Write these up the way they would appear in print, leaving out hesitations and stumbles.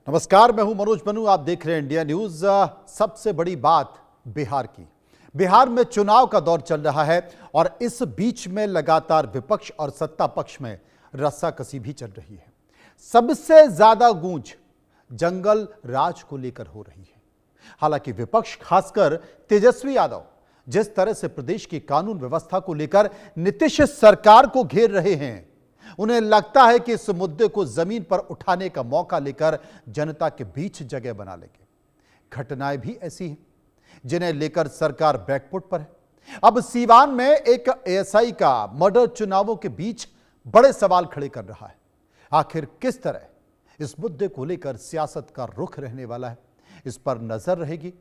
नमस्कार, मैं हूं मनोज बनू। आप देख रहे हैं इंडिया न्यूज। सबसे बड़ी बात बिहार की। बिहार में चुनाव का दौर चल रहा है और इस बीच में लगातार विपक्ष और सत्ता पक्ष में रस्साकसी भी चल रही है। सबसे ज्यादा गूंज जंगल राज को लेकर हो रही है। हालांकि विपक्ष, खासकर तेजस्वी यादव, जिस तरह से प्रदेश की कानून व्यवस्था को लेकर नीतीश सरकार को घेर रहे हैं, उन्हें लगता है कि इस मुद्दे को जमीन पर उठाने का मौका लेकर जनता के बीच जगह बना लेंगे। घटनाएं भी ऐसी हैं जिन्हें लेकर सरकार बैकफुट पर है। अब सीवान में एक एएसआई का मर्डर चुनावों के बीच बड़े सवाल खड़े कर रहा है। आखिर किस तरह इस मुद्दे को लेकर सियासत का रुख रहने वाला है, इस पर नजर रहेगी,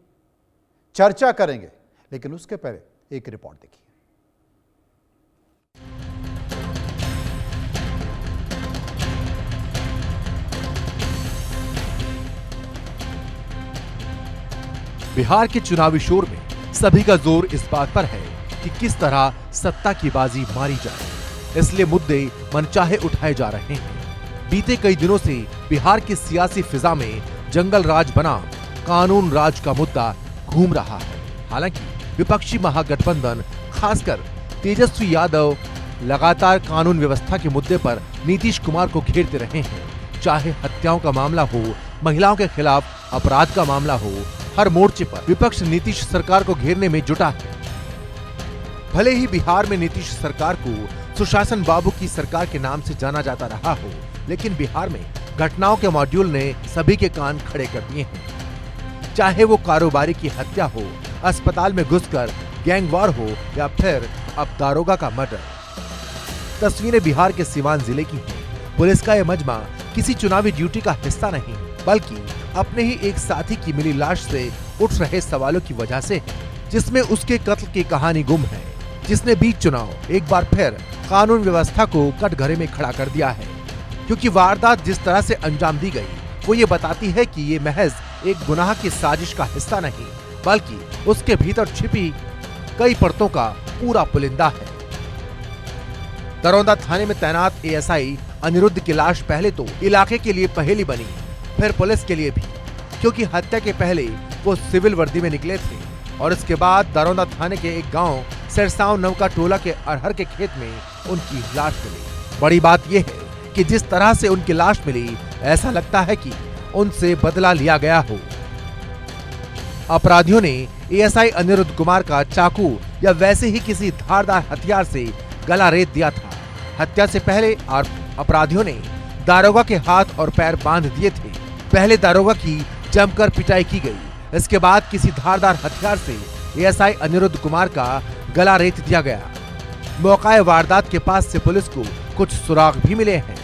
चर्चा करेंगे। लेकिन उसके पहले एक रिपोर्ट देखिए। बिहार के चुनावी शोर में सभी का जोर इस बात पर है कि किस तरह सत्ता की बाजी मारी जाए। इसलिए मुद्दे मनचाहे उठाए जा रहे हैं। बीते कई दिनों से बिहार की सियासी फिजा में जंगल राज बनाम कानून राज का मुद्दा घूम रहा है। हालांकि विपक्षी महागठबंधन, खासकर तेजस्वी यादव, लगातार कानून व्यवस्था के मुद्दे पर नीतीश कुमार को घेरते रहे हैं। चाहे हत्याओं का मामला हो, महिलाओं के खिलाफ अपराध का मामला हो, हर मोर्चे पर विपक्ष नीतीश सरकार को घेरने में जुटा है। भले ही बिहार में नीतीश सरकार को सुशासन बाबू की सरकार के नाम से जाना जाता रहा हो, लेकिन बिहार में घटनाओं के मॉड्यूल ने सभी के कान खड़े कर दिए हैं। चाहे वो कारोबारी की हत्या हो, अस्पताल में घुसकर गैंगवार हो, या फिर अब दारोगा का मर्डर। तस्वीरें बिहार के सीवान जिले की हैं। पुलिस का यह मजमा किसी चुनावी ड्यूटी का हिस्सा नहीं, बल्कि अपने ही एक साथी की मिली लाश से उठ रहे सवालों की वजह से है, जिसमें उसके कत्ल की कहानी गुम है, जिसने बीच चुनाव एक बार फिर कानून व्यवस्था को कटघरे में खड़ा कर दिया है। क्योंकि वारदात जिस तरह से अंजाम दी गई, वो ये बताती है कि ये महज एक गुनाह की साजिश का हिस्सा नहीं, बल्कि उसके भीतर छिपी कई परतों का पूरा पुलिंदा है। दरौंदा थाने में तैनात एएसआई अनिरुद्ध की लाश पहले तो इलाके के लिए पहेली बनी, फिर पुलिस के लिए भी, क्योंकि हत्या के पहले वो सिविल वर्दी में निकले थे और इसके बाद दरौंदा थाने के एक गांव सिरसाव नवका टोला के अरहर के खेत में उनकी लाश मिली। बड़ी बात यह है कि जिस तरह से उनकी लाश मिली, ऐसा लगता है कि उनसे बदला लिया गया हो। अपराधियों ने एएसआई अनिरुद्ध कुमार का चाकू या वैसे ही किसी धारदार हथियार से गला रेत दिया था। हत्या से पहले अपराधियों ने दारोगा के हाथ और पैर बांध दिए थे। पहले दारोगा की जमकर पिटाई की गई, इसके बाद किसी धारदार हथियार से एएसआई अनिरुद्ध कुमार का गला रेत दिया गया। मौका वारदात के पास से पुलिस को कुछ सुराग भी मिले हैं।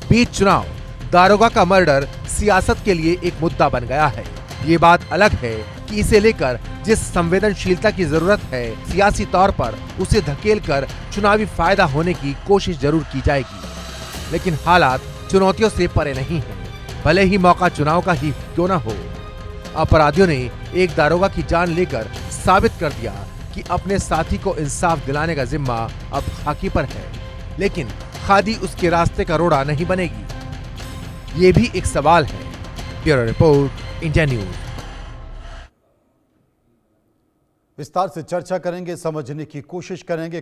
बीच चुनाव दारोगा का मर्डर सियासत के लिए एक मुद्दा बन गया है। ये बात अलग है कि इसे लेकर जिस संवेदनशीलता की जरूरत है, सियासी तौर पर उसे धकेलकर चुनावी फायदा होने की कोशिश जरूर की जाएगी। लेकिन हालात चुनौतियों से परे नहीं है, भले ही मौका चुनाव का ही क्यों न हो। अपराधियों ने एक दारोगा की जान लेकर साबित कर दिया कि अपने साथी को इंसाफ दिलाने का जिम्मा अब खाकी पर है, लेकिन खादी उसके रास्ते का रोड़ा नहीं बनेगी। ये भी एक सवाल है। Bureau report, India news. विस्तार से चर्चा करेंगे, समझने की कोशिश करेंगे।